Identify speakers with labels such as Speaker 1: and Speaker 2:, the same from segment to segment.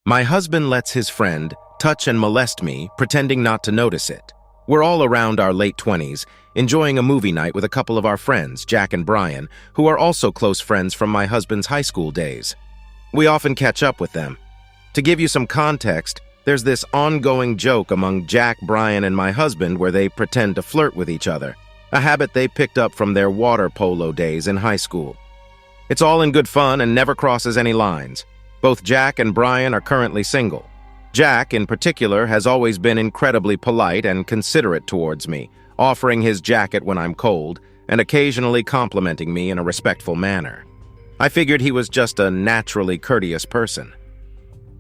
Speaker 1: My husband lets his friend touch and molest me, pretending not to notice it. We're all around our late 20s, enjoying a movie night with a couple of our friends, Jack and Brian, who are also close friends from my husband's high school days. We often catch up with them. To give you some context, there's this ongoing joke among Jack, Brian, and my husband where they pretend to flirt with each other, a habit they picked up from their water polo days in high school. It's all in good fun and never crosses any lines. Both Jack and Brian are currently single. Jack, in particular, has always been incredibly polite and considerate towards me, offering his jacket when I'm cold and occasionally complimenting me in a respectful manner. I figured he was just a naturally courteous person.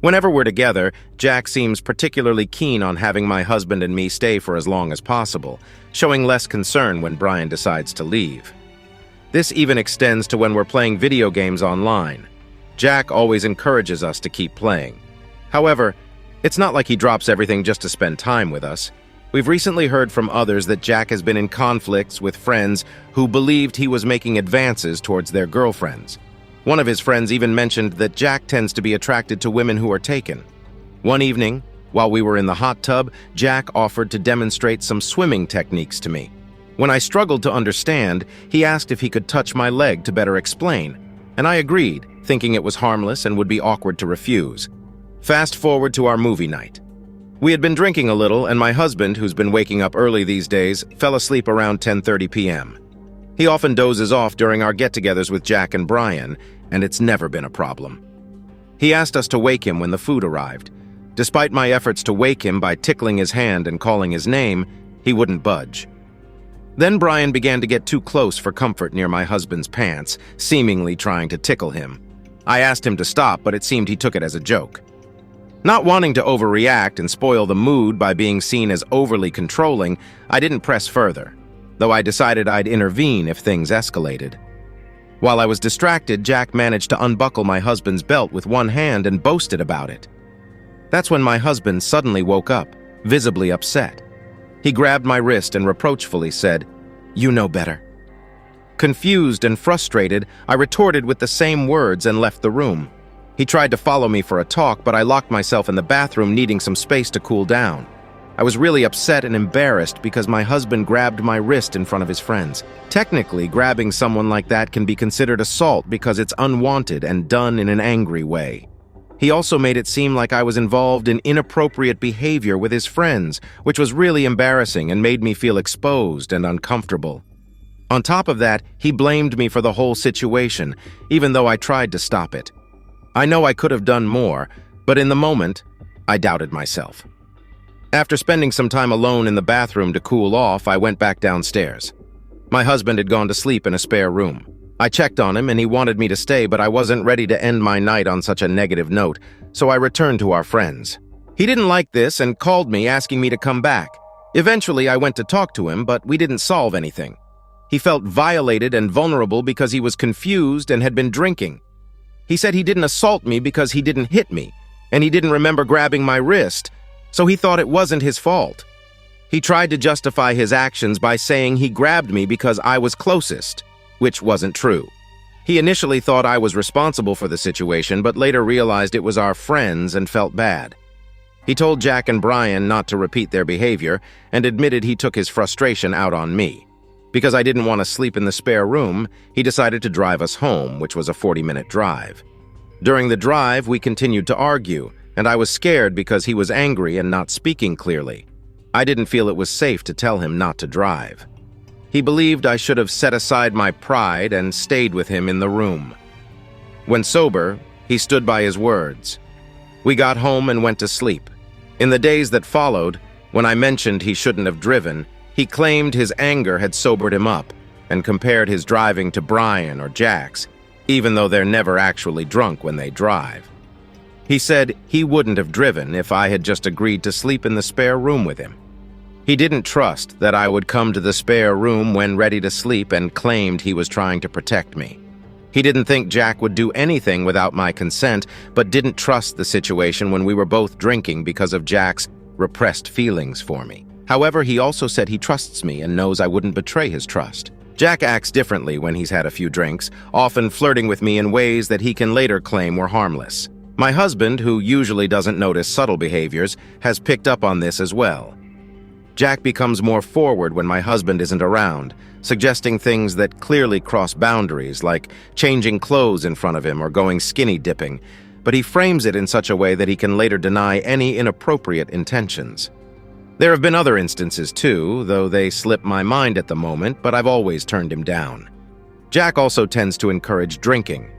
Speaker 1: Whenever we're together, Jack seems particularly keen on having my husband and me stay for as long as possible, showing less concern when Brian decides to leave. This even extends to when we're playing video games online. Jack always encourages us to keep playing. However, it's not like he drops everything just to spend time with us. We've recently heard from others that Jack has been in conflicts with friends who believed he was making advances towards their girlfriends. One of his friends even mentioned that Jack tends to be attracted to women who are taken. One evening, while we were in the hot tub, Jack offered to demonstrate some swimming techniques to me. When I struggled to understand, he asked if he could touch my leg to better explain, and I agreed, thinking it was harmless and would be awkward to refuse. Fast forward to our movie night. We had been drinking a little, and my husband, who's been waking up early these days, fell asleep around 10:30 p.m. He often dozes off during our get-togethers with Jack and Brian, and it's never been a problem. He asked us to wake him when the food arrived. Despite my efforts to wake him by tickling his hand and calling his name, he wouldn't budge. Then Brian began to get too close for comfort near my husband's pants, seemingly trying to tickle him. I asked him to stop, but it seemed he took it as a joke. Not wanting to overreact and spoil the mood by being seen as overly controlling, I didn't press further, though I decided I'd intervene if things escalated. While I was distracted, Jack managed to unbuckle my husband's belt with one hand and boasted about it. That's when my husband suddenly woke up, visibly upset. He grabbed my wrist and reproachfully said, "You know better." Confused and frustrated, I retorted with the same words and left the room. He tried to follow me for a talk, but I locked myself in the bathroom, needing some space to cool down. I was really upset and embarrassed because my husband grabbed my wrist in front of his friends. Technically, grabbing someone like that can be considered assault because it's unwanted and done in an angry way. He also made it seem like I was involved in inappropriate behavior with his friends, which was really embarrassing and made me feel exposed and uncomfortable. On top of that, he blamed me for the whole situation, even though I tried to stop it. I know I could have done more, but in the moment, I doubted myself. After spending some time alone in the bathroom to cool off, I went back downstairs. My husband had gone to sleep in a spare room. I checked on him and he wanted me to stay, but I wasn't ready to end my night on such a negative note, so I returned to our friends. He didn't like this and called me asking me to come back. Eventually, I went to talk to him, but we didn't solve anything. He felt violated and vulnerable because he was confused and had been drinking. He said he didn't assault me because he didn't hit me, and he didn't remember grabbing my wrist, so he thought it wasn't his fault. He tried to justify his actions by saying he grabbed me because I was closest, which wasn't true. He initially thought I was responsible for the situation, but later realized it was our friends and felt bad. He told Jack and Brian not to repeat their behavior and admitted he took his frustration out on me. Because I didn't want to sleep in the spare room, he decided to drive us home, which was a 40-minute drive. During the drive, we continued to argue, and I was scared because he was angry and not speaking clearly. I didn't feel it was safe to tell him not to drive. He believed I should have set aside my pride and stayed with him in the room. When sober, he stood by his words. We got home and went to sleep. In the days that followed, when I mentioned he shouldn't have driven, he claimed his anger had sobered him up and compared his driving to Brian or Jack's, even though they're never actually drunk when they drive. He said he wouldn't have driven if I had just agreed to sleep in the spare room with him. He didn't trust that I would come to the spare room when ready to sleep and claimed he was trying to protect me. He didn't think Jack would do anything without my consent, but didn't trust the situation when we were both drinking because of Jack's repressed feelings for me. However, he also said he trusts me and knows I wouldn't betray his trust. Jack acts differently when he's had a few drinks, often flirting with me in ways that he can later claim were harmless. My husband, who usually doesn't notice subtle behaviors, has picked up on this as well. Jack becomes more forward when my husband isn't around, suggesting things that clearly cross boundaries, like changing clothes in front of him or going skinny dipping, but he frames it in such a way that he can later deny any inappropriate intentions. There have been other instances too, though they slip my mind at the moment, but I've always turned him down. Jack also tends to encourage drinking.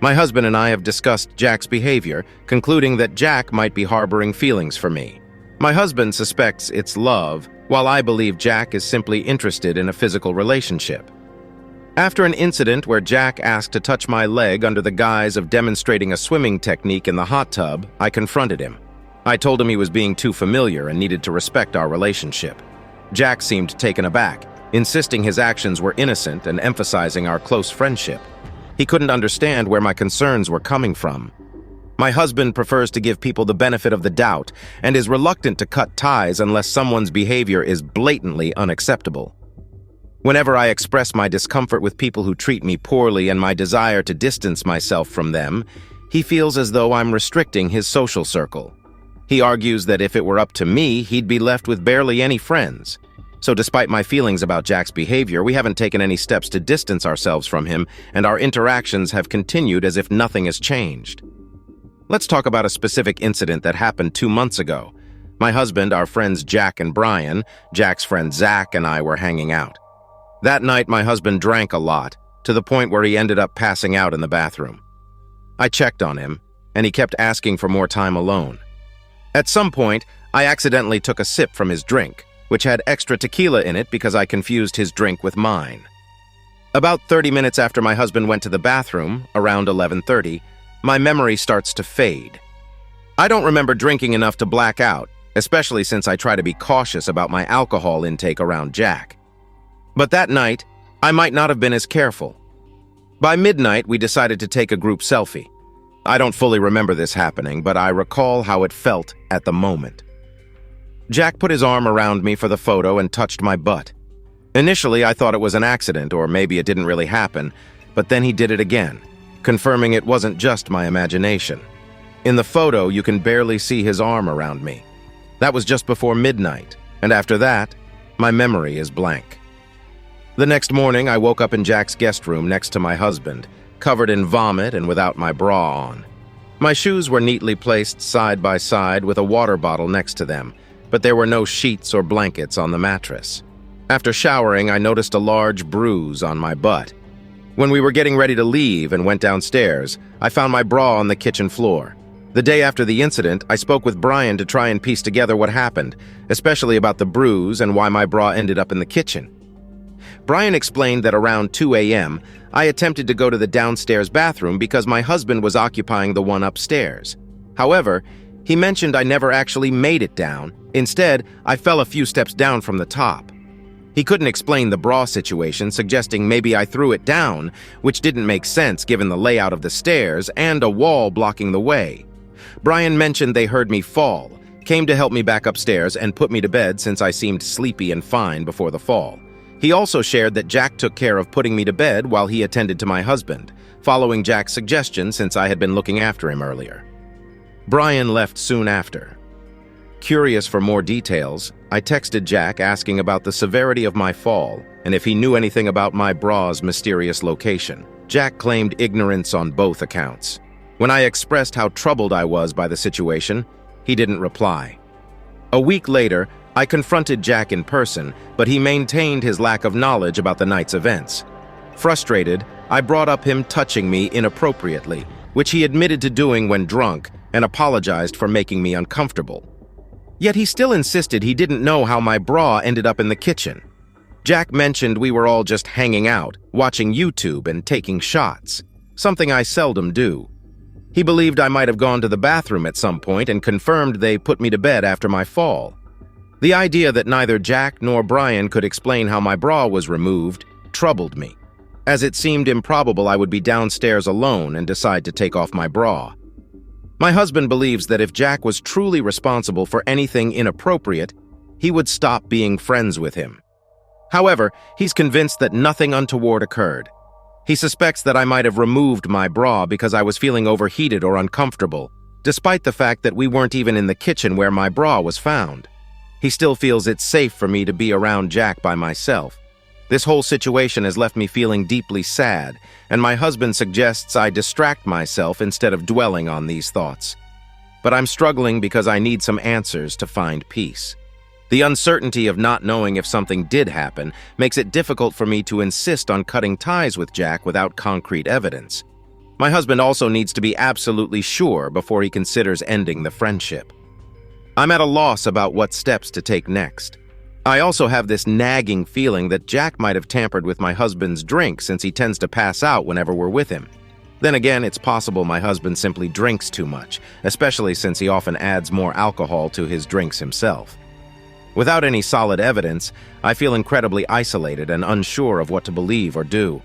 Speaker 1: My husband and I have discussed Jack's behavior, concluding that Jack might be harboring feelings for me. My husband suspects it's love, while I believe Jack is simply interested in a physical relationship. After an incident where Jack asked to touch my leg under the guise of demonstrating a swimming technique in the hot tub, I confronted him. I told him he was being too familiar and needed to respect our relationship. Jack seemed taken aback, insisting his actions were innocent and emphasizing our close friendship. He couldn't understand where my concerns were coming from. My husband prefers to give people the benefit of the doubt and is reluctant to cut ties unless someone's behavior is blatantly unacceptable. Whenever I express my discomfort with people who treat me poorly and my desire to distance myself from them, he feels as though I'm restricting his social circle. He argues that if it were up to me, he'd be left with barely any friends. So despite my feelings about Jack's behavior, we haven't taken any steps to distance ourselves from him, and our interactions have continued as if nothing has changed. Let's talk about a specific incident that happened 2 months ago. My husband, our friends Jack and Brian, Jack's friend Zach, and I were hanging out. That night, my husband drank a lot, to the point where he ended up passing out in the bathroom. I checked on him, and he kept asking for more time alone. At some point, I accidentally took a sip from his drink, which had extra tequila in it because I confused his drink with mine. About 30 minutes after my husband went to the bathroom, around 11:30, my memory starts to fade. I don't remember drinking enough to black out, especially since I try to be cautious about my alcohol intake around Jack. But that night, I might not have been as careful. By midnight, we decided to take a group selfie. I don't fully remember this happening, but I recall how it felt at the moment. Jack put his arm around me for the photo and touched my butt. Initially, I thought it was an accident, or maybe it didn't really happen, but then he did it again, confirming it wasn't just my imagination. In the photo, you can barely see his arm around me. That was just before midnight, and after that, my memory is blank. The next morning, I woke up in Jack's guest room next to my husband, covered in vomit and without my bra on. My shoes were neatly placed side by side with a water bottle next to them, but there were no sheets or blankets on the mattress. After showering, I noticed a large bruise on my butt. When we were getting ready to leave and went downstairs, I found my bra on the kitchen floor. The day after the incident, I spoke with Brian to try and piece together what happened, especially about the bruise and why my bra ended up in the kitchen. Brian explained that around 2 a.m., I attempted to go to the downstairs bathroom because my husband was occupying the one upstairs. However, he mentioned I never actually made it down. Instead, I fell a few steps down from the top. He couldn't explain the bra situation, suggesting maybe I threw it down, which didn't make sense given the layout of the stairs and a wall blocking the way. Brian mentioned they heard me fall, came to help me back upstairs, and put me to bed since I seemed sleepy and fine before the fall. He also shared that Jack took care of putting me to bed while he attended to my husband, following Jack's suggestion since I had been looking after him earlier. Brian left soon after. Curious for more details, I texted Jack asking about the severity of my fall and if he knew anything about my bra's mysterious location. Jack claimed ignorance on both accounts. When I expressed how troubled I was by the situation, he didn't reply. A week later, I confronted Jack in person, but he maintained his lack of knowledge about the night's events. Frustrated, I brought up him touching me inappropriately, which he admitted to doing when drunk, and apologized for making me uncomfortable. Yet he still insisted he didn't know how my bra ended up in the kitchen. Jack mentioned we were all just hanging out, watching YouTube and taking shots, something I seldom do. He believed I might have gone to the bathroom at some point and confirmed they put me to bed after my fall. The idea that neither Jack nor Brian could explain how my bra was removed troubled me, as it seemed improbable I would be downstairs alone and decide to take off my bra. My husband believes that if Jack was truly responsible for anything inappropriate, he would stop being friends with him. However, he's convinced that nothing untoward occurred. He suspects that I might have removed my bra because I was feeling overheated or uncomfortable, despite the fact that we weren't even in the kitchen where my bra was found. He still feels it's safe for me to be around Jack by myself. This whole situation has left me feeling deeply sad, and my husband suggests I distract myself instead of dwelling on these thoughts. But I'm struggling because I need some answers to find peace. The uncertainty of not knowing if something did happen makes it difficult for me to insist on cutting ties with Jack without concrete evidence. My husband also needs to be absolutely sure before he considers ending the friendship. I'm at a loss about what steps to take next. I also have this nagging feeling that Jack might have tampered with my husband's drink since he tends to pass out whenever we're with him. Then again, it's possible my husband simply drinks too much, especially since he often adds more alcohol to his drinks himself. Without any solid evidence, I feel incredibly isolated and unsure of what to believe or do.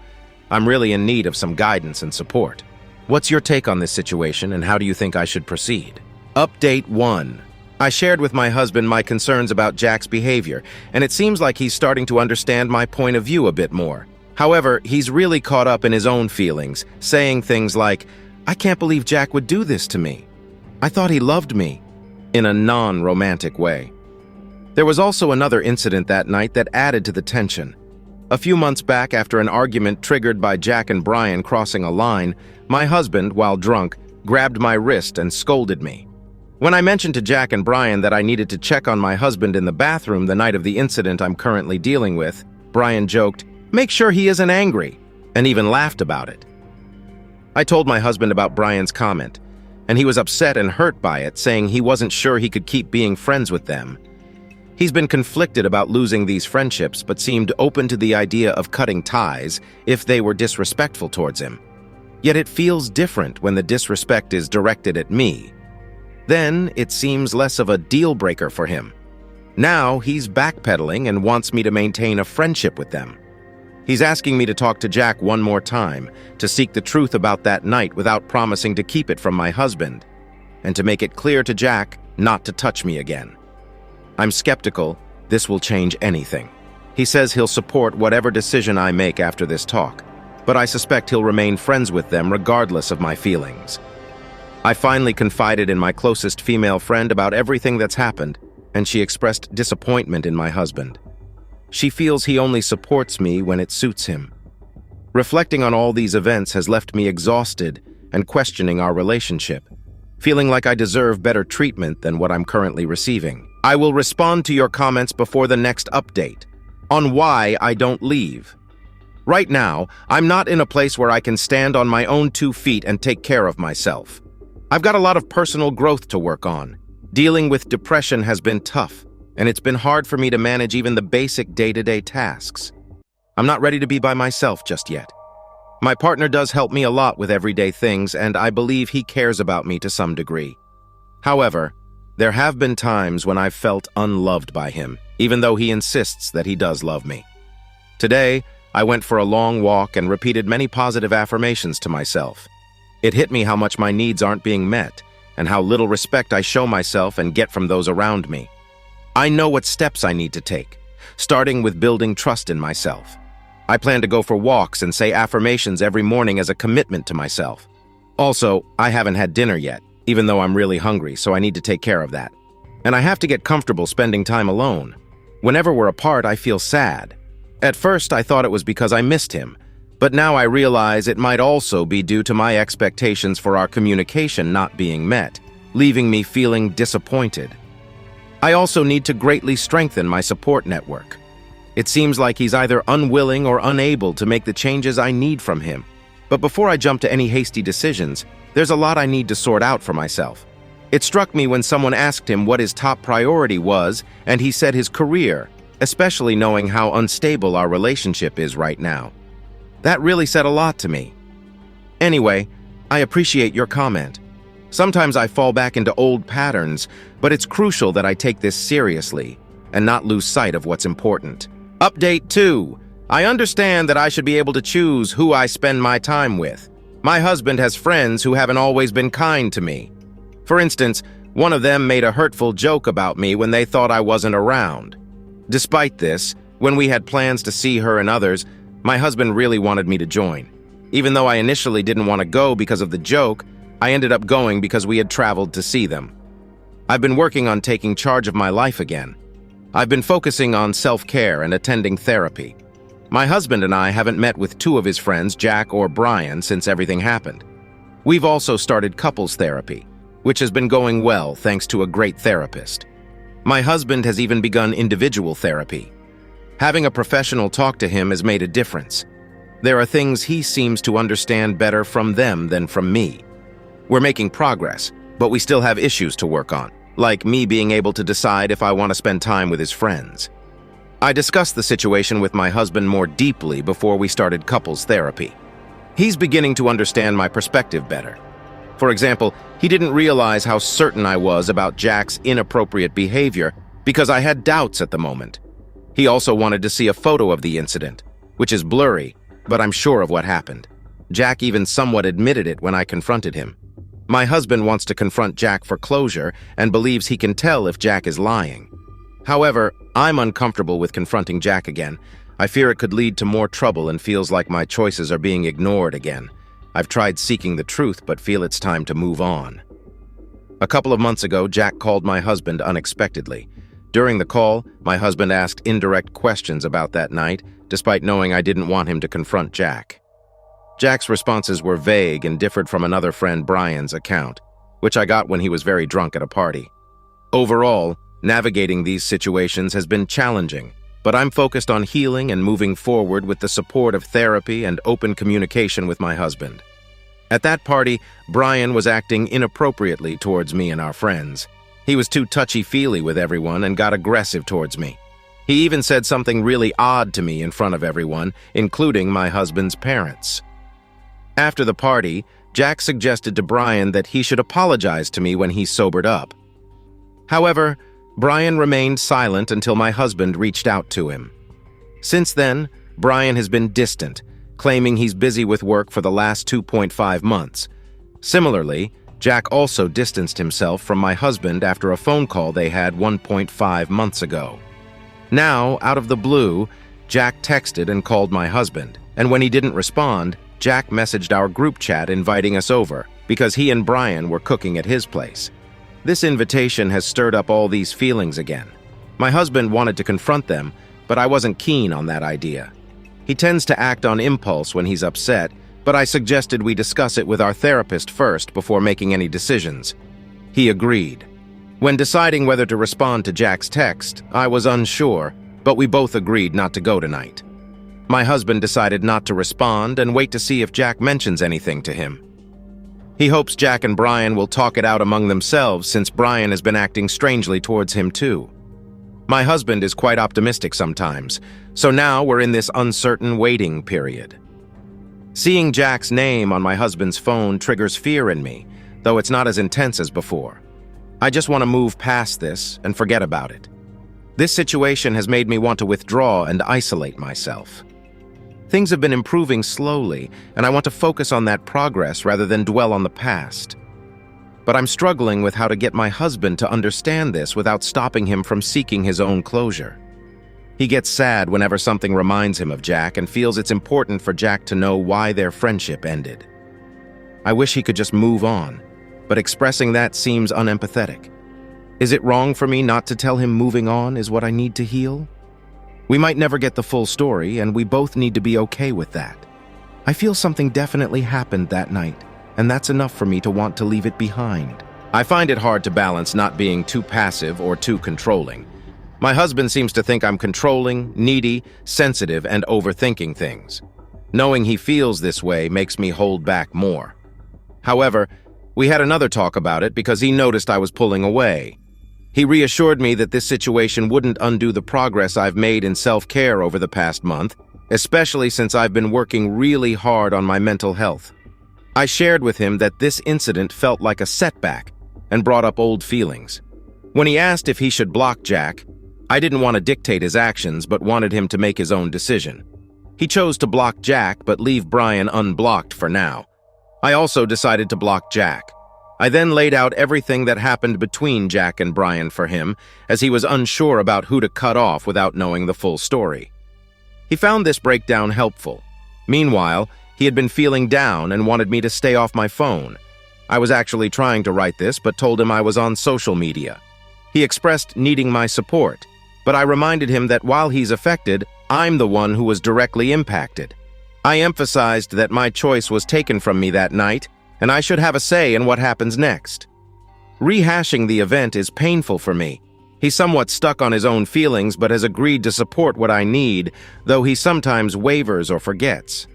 Speaker 1: I'm really in need of some guidance and support. What's your take on this situation, and how do you think I should proceed? Update 1. I shared with my husband my concerns about Jack's behavior, and it seems like he's starting to understand my point of view a bit more. However, he's really caught up in his own feelings, saying things like, "I can't believe Jack would do this to me. I thought he loved me," in a non-romantic way. There was also another incident that night that added to the tension. A few months back, after an argument triggered by Jack and Brian crossing a line, my husband, while drunk, grabbed my wrist and scolded me. When I mentioned to Jack and Brian that I needed to check on my husband in the bathroom the night of the incident I'm currently dealing with, Brian joked, "Make sure he isn't angry," and even laughed about it. I told my husband about Brian's comment, and he was upset and hurt by it, saying he wasn't sure he could keep being friends with them. He's been conflicted about losing these friendships, but seemed open to the idea of cutting ties if they were disrespectful towards him. Yet it feels different when the disrespect is directed at me. Then it seems less of a deal-breaker for him. Now he's backpedaling and wants me to maintain a friendship with them. He's asking me to talk to Jack one more time, to seek the truth about that night without promising to keep it from my husband, and to make it clear to Jack not to touch me again. I'm skeptical this will change anything. He says he'll support whatever decision I make after this talk, but I suspect he'll remain friends with them regardless of my feelings. I finally confided in my closest female friend about everything that's happened, and she expressed disappointment in my husband. She feels he only supports me when it suits him. Reflecting on all these events has left me exhausted and questioning our relationship, feeling like I deserve better treatment than what I'm currently receiving. I will respond to your comments before the next update on why I don't leave. Right now, I'm not in a place where I can stand on my own 2 feet and take care of myself. I've got a lot of personal growth to work on. Dealing with depression has been tough, and it's been hard for me to manage even the basic day-to-day tasks. I'm not ready to be by myself just yet. My partner does help me a lot with everyday things, and I believe he cares about me to some degree. However, there have been times when I've felt unloved by him, even though he insists that he does love me. Today, I went for a long walk and repeated many positive affirmations to myself. It hit me how much my needs aren't being met, and how little respect I show myself and get from those around me. I know what steps I need to take, starting with building trust in myself. I plan to go for walks and say affirmations every morning as a commitment to myself. Also, I haven't had dinner yet, even though I'm really hungry, so I need to take care of that. And I have to get comfortable spending time alone. Whenever we're apart, I feel sad. At first, I thought it was because I missed him, but now I realize it might also be due to my expectations for our communication not being met, leaving me feeling disappointed. I also need to greatly strengthen my support network. It seems like he's either unwilling or unable to make the changes I need from him. But before I jump to any hasty decisions, there's a lot I need to sort out for myself. It struck me when someone asked him what his top priority was, and he said his career, especially knowing how unstable our relationship is right now. That really said a lot to me. Anyway, I appreciate your comment. Sometimes I fall back into old patterns, but it's crucial that I take this seriously and not lose sight of what's important. Update 2. I understand that I should be able to choose who I spend my time with. My husband has friends who haven't always been kind to me. For instance, one of them made a hurtful joke about me when they thought I wasn't around. Despite this, when we had plans to see her and others, my husband really wanted me to join. Even though I initially didn't want to go because of the joke, I ended up going because we had traveled to see them. I've been working on taking charge of my life again. I've been focusing on self-care and attending therapy. My husband and I haven't met with two of his friends, Jack or Brian, since everything happened. We've also started couples therapy, which has been going well thanks to a great therapist. My husband has even begun individual therapy. Having a professional talk to him has made a difference. There are things he seems to understand better from them than from me. We're making progress, but we still have issues to work on, like me being able to decide if I want to spend time with his friends. I discussed the situation with my husband more deeply before we started couples therapy. He's beginning to understand my perspective better. For example, he didn't realize how certain I was about Jack's inappropriate behavior because I had doubts at the moment. He also wanted to see a photo of the incident, which is blurry, but I'm sure of what happened. Jack even somewhat admitted it when I confronted him. My husband wants to confront Jack for closure and believes he can tell if Jack is lying. However, I'm uncomfortable with confronting Jack again. I fear it could lead to more trouble and feels like my choices are being ignored again. I've tried seeking the truth, but feel it's time to move on. A couple of months ago, Jack called my husband unexpectedly. During the call, my husband asked indirect questions about that night, despite knowing I didn't want him to confront Jack. Jack's responses were vague and differed from another friend, Brian's account, which I got when he was very drunk at a party. Overall, navigating these situations has been challenging, but I'm focused on healing and moving forward with the support of therapy and open communication with my husband. At that party, Brian was acting inappropriately towards me and our friends. He was too touchy-feely with everyone and got aggressive towards me. He even said something really odd to me in front of everyone, including my husband's parents. After the party, Jack suggested to Brian that he should apologize to me when he sobered up. However, Brian remained silent until my husband reached out to him. Since then, Brian has been distant, claiming he's busy with work for the last 2.5 months. Similarly, Jack also distanced himself from my husband after a phone call they had 1.5 months ago. Now, out of the blue, Jack texted and called my husband, and when he didn't respond, Jack messaged our group chat inviting us over because he and Brian were cooking at his place. This invitation has stirred up all these feelings again. My husband wanted to confront them, but I wasn't keen on that idea. He tends to act on impulse when he's upset, but I suggested we discuss it with our therapist first before making any decisions. He agreed. When deciding whether to respond to Jack's text, I was unsure, but we both agreed not to go tonight. My husband decided not to respond and wait to see if Jack mentions anything to him. He hopes Jack and Brian will talk it out among themselves since Brian has been acting strangely towards him too. My husband is quite optimistic sometimes, so now we're in this uncertain waiting period. Seeing Jack's name on my husband's phone triggers fear in me, though it's not as intense as before. I just want to move past this and forget about it. This situation has made me want to withdraw and isolate myself. Things have been improving slowly, and I want to focus on that progress rather than dwell on the past. But I'm struggling with how to get my husband to understand this without stopping him from seeking his own closure. He gets sad whenever something reminds him of Jack and feels it's important for Jack to know why their friendship ended. I wish he could just move on, but expressing that seems unempathetic. Is it wrong for me not to tell him moving on is what I need to heal? We might never get the full story, and we both need to be okay with that. I feel something definitely happened that night, and that's enough for me to want to leave it behind. I find it hard to balance not being too passive or too controlling. My husband seems to think I'm controlling, needy, sensitive, and overthinking things. Knowing he feels this way makes me hold back more. However, we had another talk about it because he noticed I was pulling away. He reassured me that this situation wouldn't undo the progress I've made in self-care over the past month, especially since I've been working really hard on my mental health. I shared with him that this incident felt like a setback and brought up old feelings. When he asked if he should block Jack, I didn't want to dictate his actions but wanted him to make his own decision. He chose to block Jack but leave Brian unblocked for now. I also decided to block Jack. I then laid out everything that happened between Jack and Brian for him, as he was unsure about who to cut off without knowing the full story. He found this breakdown helpful. Meanwhile, he had been feeling down and wanted me to stay off my phone. I was actually trying to write this, but told him I was on social media. He expressed needing my support, but I reminded him that while he's affected, I'm the one who was directly impacted. I emphasized that my choice was taken from me that night, and I should have a say in what happens next. Rehashing the event is painful for me. He's somewhat stuck on his own feelings, but has agreed to support what I need, though he sometimes wavers or forgets.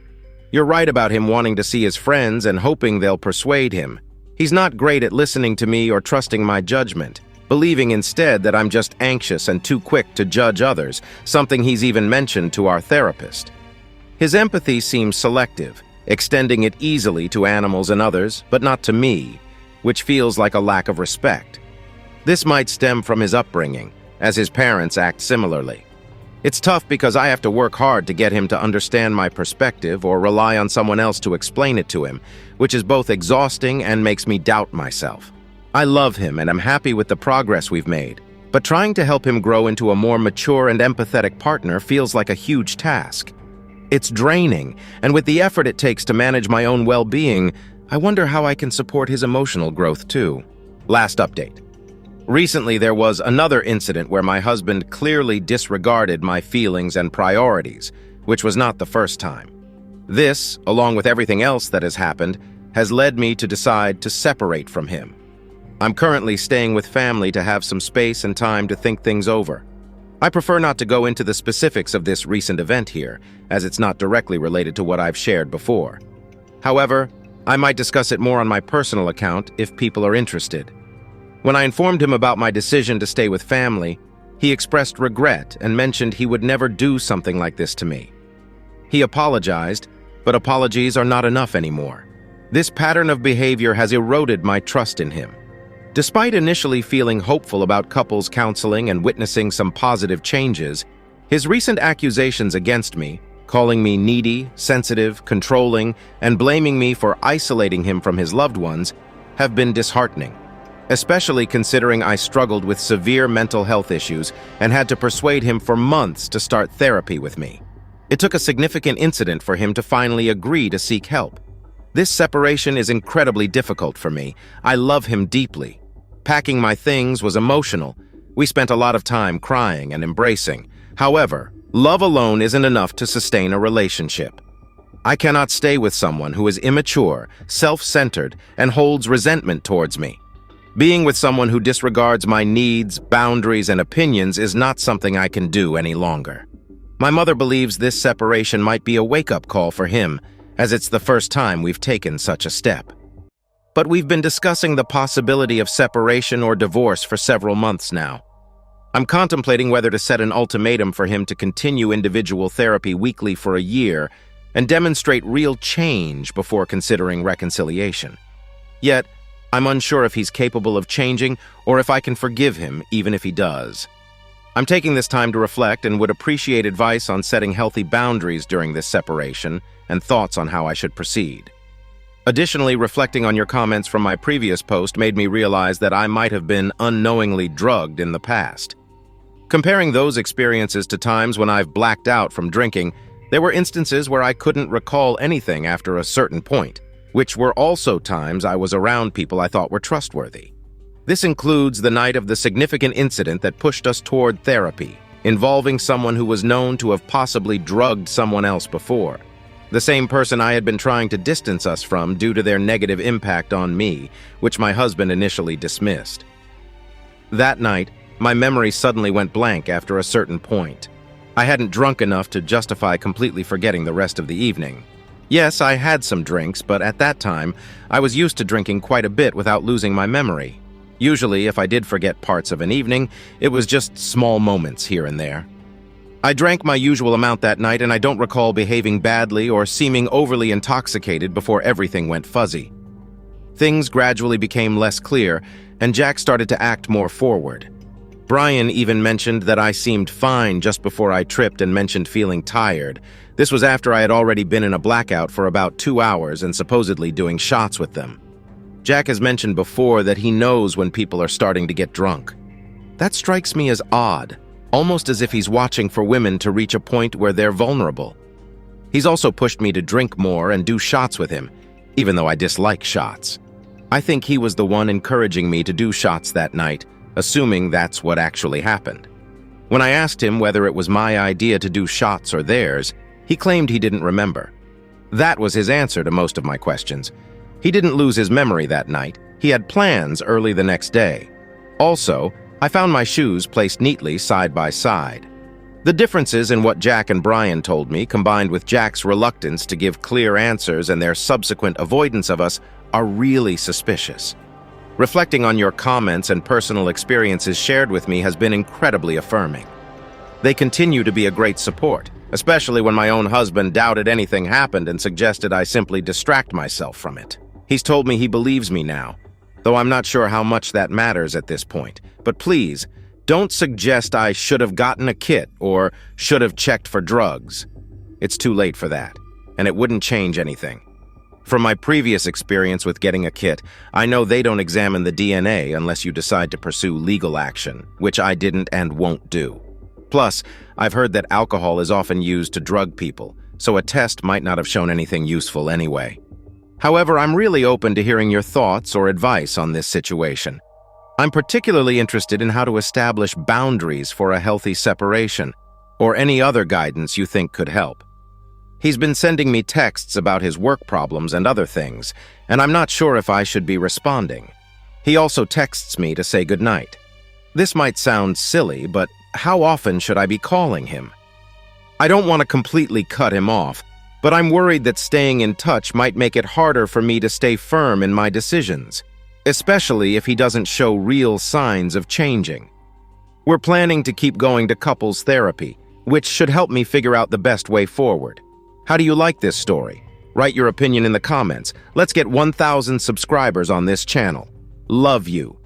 Speaker 1: You're right about him wanting to see his friends and hoping they'll persuade him. He's not great at listening to me or trusting my judgment, believing instead that I'm just anxious and too quick to judge others, something he's even mentioned to our therapist. His empathy seems selective, extending it easily to animals and others, but not to me, which feels like a lack of respect. This might stem from his upbringing, as his parents act similarly. It's tough because I have to work hard to get him to understand my perspective or rely on someone else to explain it to him, which is both exhausting and makes me doubt myself. I love him and I'm happy with the progress we've made, but trying to help him grow into a more mature and empathetic partner feels like a huge task. It's draining, and with the effort it takes to manage my own well-being, I wonder how I can support his emotional growth too. Last update. Recently, there was another incident where my husband clearly disregarded my feelings and priorities, which was not the first time. This, along with everything else that has happened, has led me to decide to separate from him. I'm currently staying with family to have some space and time to think things over. I prefer not to go into the specifics of this recent event here, as it's not directly related to what I've shared before. However, I might discuss it more on my personal account if people are interested. When I informed him about my decision to stay with family, he expressed regret and mentioned he would never do something like this to me. He apologized, but apologies are not enough anymore. This pattern of behavior has eroded my trust in him. Despite initially feeling hopeful about couples counseling and witnessing some positive changes, his recent accusations against me, calling me needy, sensitive, controlling, and blaming me for isolating him from his loved ones, have been disheartening, especially considering I struggled with severe mental health issues and had to persuade him for months to start therapy with me. It took a significant incident for him to finally agree to seek help. This separation is incredibly difficult for me. I love him deeply. Packing my things was emotional. We spent a lot of time crying and embracing. However, love alone isn't enough to sustain a relationship. I cannot stay with someone who is immature, self-centered, and holds resentment towards me. Being with someone who disregards my needs, boundaries, and opinions is not something I can do any longer. My mother believes this separation might be a wake-up call for him, as it's the first time we've taken such a step. But we've been discussing the possibility of separation or divorce for several months now. I'm contemplating whether to set an ultimatum for him to continue individual therapy weekly for a year and demonstrate real change before considering reconciliation. Yet, I'm unsure if he's capable of changing or if I can forgive him even if he does. I'm taking this time to reflect and would appreciate advice on setting healthy boundaries during this separation and thoughts on how I should proceed. Additionally, reflecting on your comments from my previous post made me realize that I might have been unknowingly drugged in the past. Comparing those experiences to times when I've blacked out from drinking, there were instances where I couldn't recall anything after a certain point, which were also times I was around people I thought were trustworthy. This includes the night of the significant incident that pushed us toward therapy, involving someone who was known to have possibly drugged someone else before. The same person I had been trying to distance us from due to their negative impact on me, which my husband initially dismissed. That night, my memory suddenly went blank after a certain point. I hadn't drunk enough to justify completely forgetting the rest of the evening. Yes, I had some drinks, but at that time, I was used to drinking quite a bit without losing my memory. Usually, if I did forget parts of an evening, it was just small moments here and there. I drank my usual amount that night, and I don't recall behaving badly or seeming overly intoxicated before everything went fuzzy. Things gradually became less clear, and Jack started to act more forward. Brian even mentioned that I seemed fine just before I tripped and mentioned feeling tired. This was after I had already been in a blackout for about 2 hours and supposedly doing shots with them. Jack has mentioned before that he knows when people are starting to get drunk. That strikes me as odd, almost as if he's watching for women to reach a point where they're vulnerable. He's also pushed me to drink more and do shots with him, even though I dislike shots. I think he was the one encouraging me to do shots that night, assuming that's what actually happened. When I asked him whether it was my idea to do shots or theirs, he claimed he didn't remember. That was his answer to most of my questions. He didn't lose his memory that night. He had plans early the next day. Also, I found my shoes placed neatly side by side. The differences in what Jack and Brian told me, combined with Jack's reluctance to give clear answers and their subsequent avoidance of us, are really suspicious. Reflecting on your comments and personal experiences shared with me has been incredibly affirming. They continue to be a great support, especially when my own husband doubted anything happened and suggested I simply distract myself from it. He's told me he believes me now, though I'm not sure how much that matters at this point. But please, don't suggest I should have gotten a kit or should have checked for drugs. It's too late for that, and it wouldn't change anything. From my previous experience with getting a kit, I know they don't examine the DNA unless you decide to pursue legal action, which I didn't and won't do. Plus, I've heard that alcohol is often used to drug people, so a test might not have shown anything useful anyway. However, I'm really open to hearing your thoughts or advice on this situation. I'm particularly interested in how to establish boundaries for a healthy separation, or any other guidance you think could help. He's been sending me texts about his work problems and other things, and I'm not sure if I should be responding. He also texts me to say goodnight. This might sound silly, but how often should I be calling him? I don't want to completely cut him off, but I'm worried that staying in touch might make it harder for me to stay firm in my decisions, especially if he doesn't show real signs of changing. We're planning to keep going to couples therapy, which should help me figure out the best way forward. How do you like this story? Write your opinion in the comments. Let's get 1,000 subscribers on this channel. Love you.